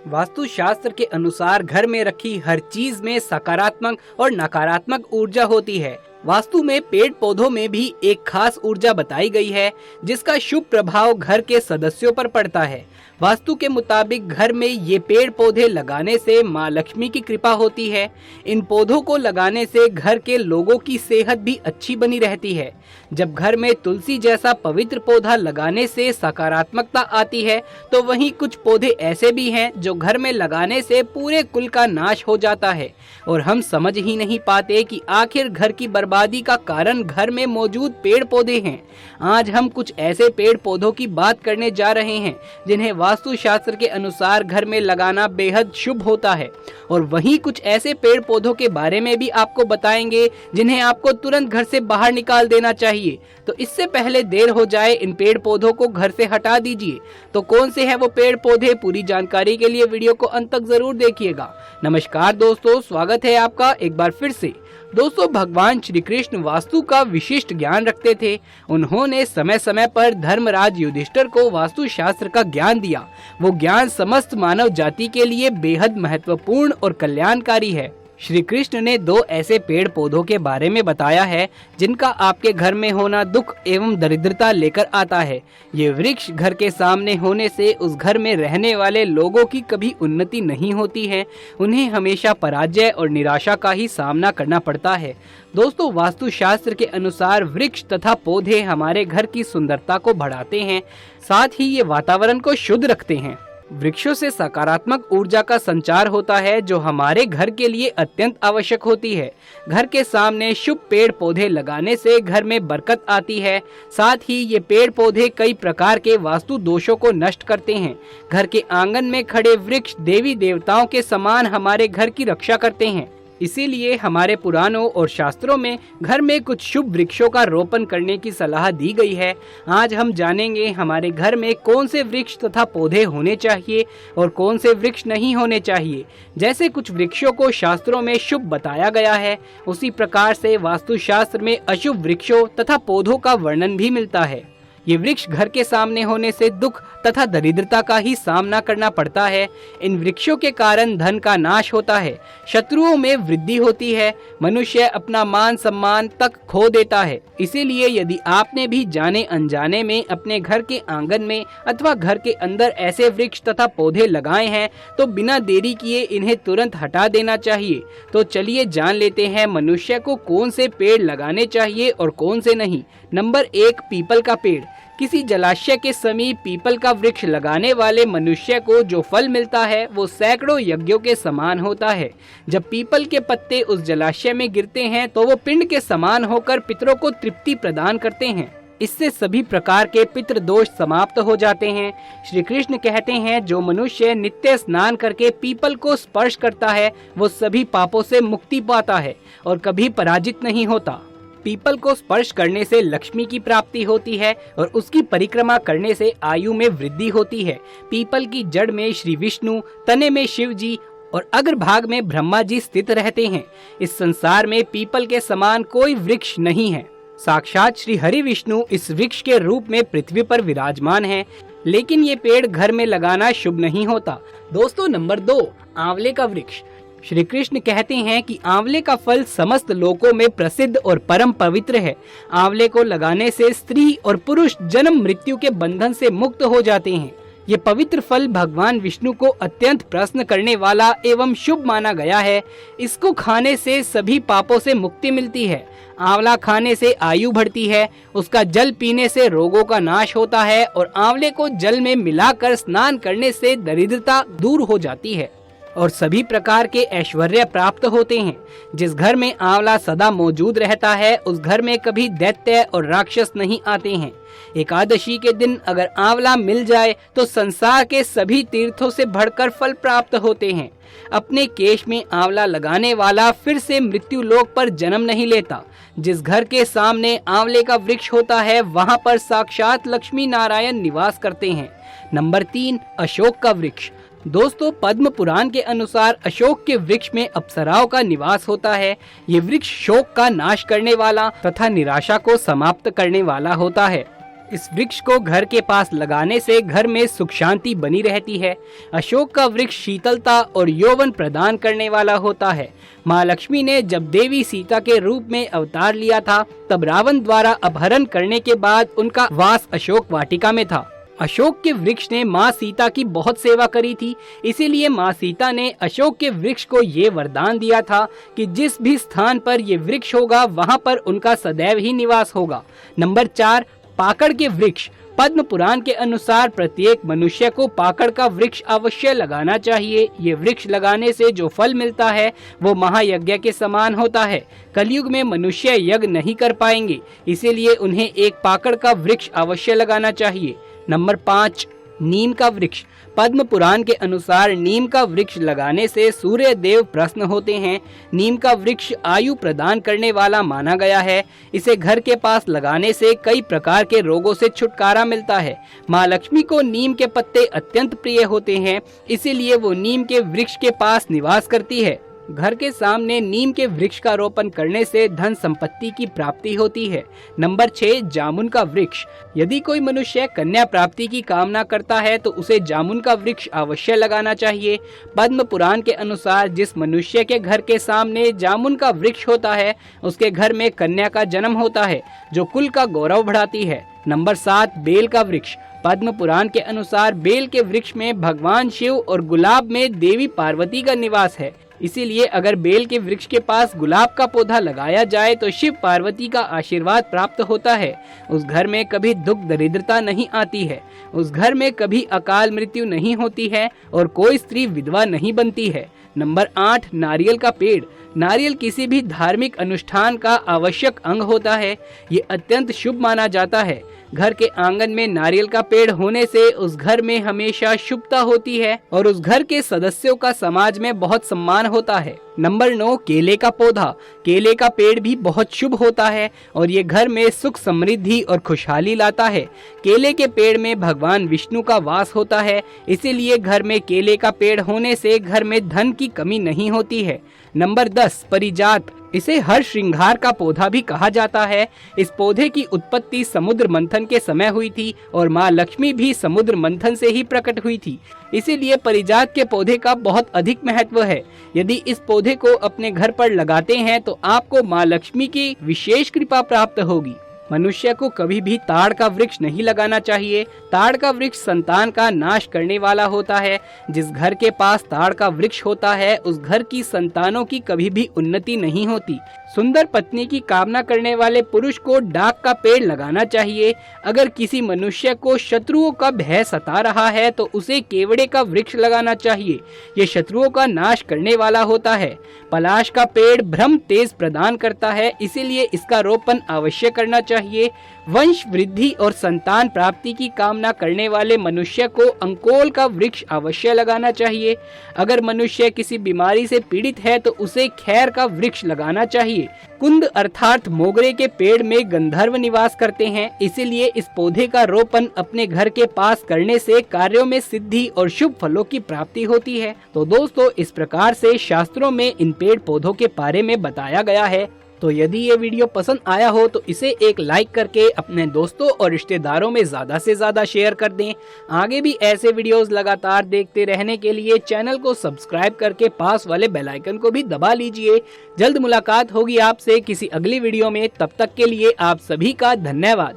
वास्तु शास्त्र के अनुसार घर में रखी हर चीज में सकारात्मक और नकारात्मक ऊर्जा होती है। वास्तु में पेड़ पौधों में भी एक खास ऊर्जा बताई गई है जिसका शुभ प्रभाव घर के सदस्यों पर पड़ता है। वास्तु के मुताबिक घर में ये पेड़ पौधे लगाने से माँ लक्ष्मी की कृपा होती है। इन पौधों को लगाने से घर के लोगों की सेहत भी अच्छी बनी रहती है। जब घर में तुलसी जैसा पवित्र पौधा लगाने से सकारात्मकता आती है, तो वहीं कुछ पौधे ऐसे भी हैं जो घर में लगाने से पूरे कुल का नाश हो जाता है और हम समझ ही नहीं पाते कि आखिर घर की बर्बादी का कारण घर में मौजूद पेड़ पौधे हैं। आज हम कुछ ऐसे पेड़ पौधों की बात करने जा रहे हैं जिन्हें वास्तु शास्त्र के अनुसार घर में लगाना बेहद शुभ होता है, और वहीं कुछ ऐसे पेड़ पौधों के बारे में भी आपको बताएंगे जिन्हें आपको तुरंत घर से बाहर निकाल देना चाहिए। तो इससे पहले देर हो जाए, इन पेड़ पौधों को घर से हटा दीजिए। तो कौन से हैं वो पेड़ पौधे, पूरी जानकारी के लिए वीडियो को अंत तक जरूर देखिएगा। नमस्कार दोस्तों, स्वागत है आपका एक बार फिर से। दोस्तों, भगवान श्री कृष्ण वास्तु का विशिष्ट ज्ञान रखते थे। उन्होंने समय समय पर धर्मराज युधिष्ठिर को वास्तु शास्त्र का ज्ञान दिया। वो ज्ञान समस्त मानव जाति के लिए बेहद महत्वपूर्ण और कल्याणकारी है। श्री कृष्ण ने 2 ऐसे पेड़ पौधों के बारे में बताया है जिनका आपके घर में होना दुख एवं दरिद्रता लेकर आता है। ये वृक्ष घर के सामने होने से उस घर में रहने वाले लोगों की कभी उन्नति नहीं होती है। उन्हें हमेशा पराजय और निराशा का ही सामना करना पड़ता है। दोस्तों, वास्तु शास्त्र के अनुसार वृक्ष तथा पौधे हमारे घर की सुंदरता को बढ़ाते हैं, साथ ही ये वातावरण को शुद्ध रखते हैं। वृक्षों से सकारात्मक ऊर्जा का संचार होता है जो हमारे घर के लिए अत्यंत आवश्यक होती है। घर के सामने शुभ पेड़ पौधे लगाने से घर में बरकत आती है। साथ ही ये पेड़ पौधे कई प्रकार के वास्तु दोषों को नष्ट करते हैं। घर के आंगन में खड़े वृक्ष देवी देवताओं के समान हमारे घर की रक्षा करते हैं। इसीलिए हमारे पुराणों और शास्त्रों में घर में कुछ शुभ वृक्षों का रोपण करने की सलाह दी गई है। आज हम जानेंगे हमारे घर में कौन से वृक्ष तथा पौधे होने चाहिए और कौन से वृक्ष नहीं होने चाहिए। जैसे कुछ वृक्षों को शास्त्रों में शुभ बताया गया है, उसी प्रकार से वास्तुशास्त्र में अशुभ वृक्षों तथा पौधों का वर्णन भी मिलता है। ये वृक्ष घर के सामने होने से दुख तथा दरिद्रता का ही सामना करना पड़ता है। इन वृक्षों के कारण धन का नाश होता है, शत्रुओं में वृद्धि होती है, मनुष्य अपना मान सम्मान तक खो देता है। इसीलिए यदि आपने भी जाने अनजाने में अपने घर के आंगन में अथवा घर के अंदर ऐसे वृक्ष तथा पौधे लगाए हैं, तो बिना देरी किए इन्हें तुरंत हटा देना चाहिए। तो चलिए जान लेते हैं मनुष्य को कौन से पेड़ लगाने चाहिए और कौन से नहीं। नंबर 1, पीपल का पेड़। किसी जलाशय के समीप पीपल का वृक्ष लगाने वाले मनुष्य को जो फल मिलता है वो सैकड़ों यज्ञों के समान होता है। जब पीपल के पत्ते उस जलाशय में गिरते हैं तो वो पिंड के समान होकर पितरों को तृप्ति प्रदान करते हैं। इससे सभी प्रकार के पितृ दोष समाप्त हो जाते हैं। श्री कृष्ण कहते हैं, जो मनुष्य नित्य स्नान करके पीपल को स्पर्श करता है वो सभी पापों से मुक्ति पाता है और कभी पराजित नहीं होता। पीपल को स्पर्श करने से लक्ष्मी की प्राप्ति होती है और उसकी परिक्रमा करने से आयु में वृद्धि होती है। पीपल की जड़ में श्री विष्णु, तने में शिव जी और अग्रभाग में ब्रह्मा जी स्थित रहते हैं। इस संसार में पीपल के समान कोई वृक्ष नहीं है। साक्षात श्री हरि विष्णु इस वृक्ष के रूप में पृथ्वी पर विराजमान है। लेकिन ये पेड़ घर में लगाना शुभ नहीं होता। दोस्तों, नंबर 2, आंवले का वृक्ष। श्री कृष्ण कहते हैं कि आंवले का फल समस्त लोकों में प्रसिद्ध और परम पवित्र है। आंवले को लगाने से स्त्री और पुरुष जन्म मृत्यु के बंधन से मुक्त हो जाते हैं। ये पवित्र फल भगवान विष्णु को अत्यंत प्रसन्न करने वाला एवं शुभ माना गया है। इसको खाने से सभी पापों से मुक्ति मिलती है। आंवला खाने से आयु बढ़ती है, उसका जल पीने से रोगों का नाश होता है और आंवले को जल में मिलाकर स्नान करने से दरिद्रता दूर हो जाती है और सभी प्रकार के ऐश्वर्य प्राप्त होते हैं। जिस घर में आंवला सदा मौजूद रहता है उस घर में कभी दैत्य और राक्षस नहीं आते हैं। एकादशी के दिन अगर आंवला मिल जाए तो संसार के सभी तीर्थों से बढ़कर फल प्राप्त होते हैं। अपने केश में आंवला लगाने वाला फिर से मृत्यु लोक पर जन्म नहीं लेता। जिस घर के सामने आंवले का वृक्ष होता है वहां पर साक्षात लक्ष्मी नारायण निवास करते हैं। नंबर 3, अशोक का वृक्ष। दोस्तों, पद्म पुराण के अनुसार अशोक के वृक्ष में अप्सराओं का निवास होता है। ये वृक्ष शोक का नाश करने वाला तथा निराशा को समाप्त करने वाला होता है। इस वृक्ष को घर के पास लगाने से घर में सुख शांति बनी रहती है। अशोक का वृक्ष शीतलता और यौवन प्रदान करने वाला होता है। माँ लक्ष्मी ने जब देवी सीता के रूप में अवतार लिया था, तब रावण द्वारा अपहरण करने के बाद उनका वास अशोक वाटिका में था। अशोक के वृक्ष ने माँ सीता की बहुत सेवा करी थी, इसीलिए माँ सीता ने अशोक के वृक्ष को ये वरदान दिया था कि जिस भी स्थान पर ये वृक्ष होगा वहाँ पर उनका सदैव ही निवास होगा। नंबर 4, पाकड़ के वृक्ष। पद्म पुराण के अनुसार प्रत्येक मनुष्य को पाकड़ का वृक्ष अवश्य लगाना चाहिए। ये वृक्ष लगाने से जो फल मिलता है वो महायज्ञ के समान होता है। कलयुग में मनुष्य यज्ञ नहीं कर पाएंगे, इसीलिए उन्हें एक पाकड़ का वृक्ष अवश्य लगाना चाहिए। नंबर 5, नीम का वृक्ष। पद्म पुराण के अनुसार नीम का वृक्ष लगाने से सूर्य देव प्रसन्न होते हैं। नीम का वृक्ष आयु प्रदान करने वाला माना गया है। इसे घर के पास लगाने से कई प्रकार के रोगों से छुटकारा मिलता है। माँ लक्ष्मी को नीम के पत्ते अत्यंत प्रिय होते हैं, इसीलिए वो नीम के वृक्ष के पास निवास करती है। घर के सामने नीम के वृक्ष का रोपण करने से धन संपत्ति की प्राप्ति होती है। नंबर 6, जामुन का वृक्ष। यदि कोई मनुष्य कन्या प्राप्ति की कामना करता है तो उसे जामुन का वृक्ष अवश्य लगाना चाहिए। पद्म पुराण के अनुसार जिस मनुष्य के घर के सामने जामुन का वृक्ष होता है उसके घर में कन्या का जन्म होता है, जो कुल का गौरव बढ़ाती है। नंबर 7, बेल का वृक्ष। पद्म पुराण के अनुसार बेल के वृक्ष में भगवान शिव और गुलाब में देवी पार्वती का निवास है, इसीलिए अगर बेल के वृक्ष के पास गुलाब का पौधा लगाया जाए तो शिव पार्वती का आशीर्वाद प्राप्त होता है। उस घर में कभी दुख दरिद्रता नहीं आती है, उस घर में कभी अकाल मृत्यु नहीं होती है और कोई स्त्री विधवा नहीं बनती है। नंबर 8, नारियल का पेड़। नारियल किसी भी धार्मिक अनुष्ठान का आवश्यक अंग होता है। ये अत्यंत शुभ माना जाता है। घर के आंगन में नारियल का पेड़ होने से उस घर में हमेशा शुभता होती है और उस घर के सदस्यों का समाज में बहुत सम्मान होता है। नंबर 9, केले का पौधा। केले का पेड़ भी बहुत शुभ होता है और ये घर में सुख समृद्धि और खुशहाली लाता है। केले के पेड़ में भगवान विष्णु का वास होता है, इसीलिए घर में केले का पेड़ होने से घर में धन की कमी नहीं होती है। नंबर 10, परिजात। इसे हर श्रृंगार का पौधा भी कहा जाता है। इस पौधे की उत्पत्ति समुद्र मंथन के समय हुई थी और माँ लक्ष्मी भी समुद्र मंथन से ही प्रकट हुई थी, इसीलिए परिजात के पौधे का बहुत अधिक महत्व है। यदि इस पौधे को अपने घर पर लगाते हैं तो आपको माँ लक्ष्मी की विशेष कृपा प्राप्त होगी। मनुष्य को कभी भी ताड़ का वृक्ष नहीं लगाना चाहिए। ताड़ का वृक्ष संतान का नाश करने वाला होता है। जिस घर के पास ताड़ का वृक्ष होता है उस घर की संतानों की कभी भी उन्नति नहीं होती। सुंदर पत्नी की कामना करने वाले पुरुष को डाक का पेड़ लगाना चाहिए। अगर किसी मनुष्य को शत्रुओं का भय सता रहा है तो उसे केवड़े का वृक्ष लगाना चाहिए। ये शत्रुओं का नाश करने वाला होता है। पलाश का पेड़ भ्रम तेज प्रदान करता है, इसीलिए इसका रोपण अवश्य करना चाहिए। वंश वृद्धि और संतान प्राप्ति की कामना करने वाले मनुष्य को अंकोल का वृक्ष अवश्य लगाना चाहिए। अगर मनुष्य किसी बीमारी से पीड़ित है तो उसे खैर का वृक्ष लगाना चाहिए। कुंद अर्थात मोगरे के पेड़ में गंधर्व निवास करते हैं, इसीलिए इस पौधे का रोपण अपने घर के पास करने से कार्यों में सिद्धि और शुभ फलों की प्राप्ति होती है। तो दोस्तों, इस प्रकार से शास्त्रों में इन पेड़ पौधों के बारे में बताया गया है। तो यदि ये वीडियो पसंद आया हो तो इसे एक लाइक करके अपने दोस्तों और रिश्तेदारों में ज़्यादा से ज़्यादा शेयर कर दें। आगे भी ऐसे वीडियोस लगातार देखते रहने के लिए चैनल को सब्सक्राइब करके पास वाले बेल आइकन को भी दबा लीजिए। जल्द मुलाकात होगी आपसे किसी अगली वीडियो में, तब तक के लिए आप सभी का धन्यवाद।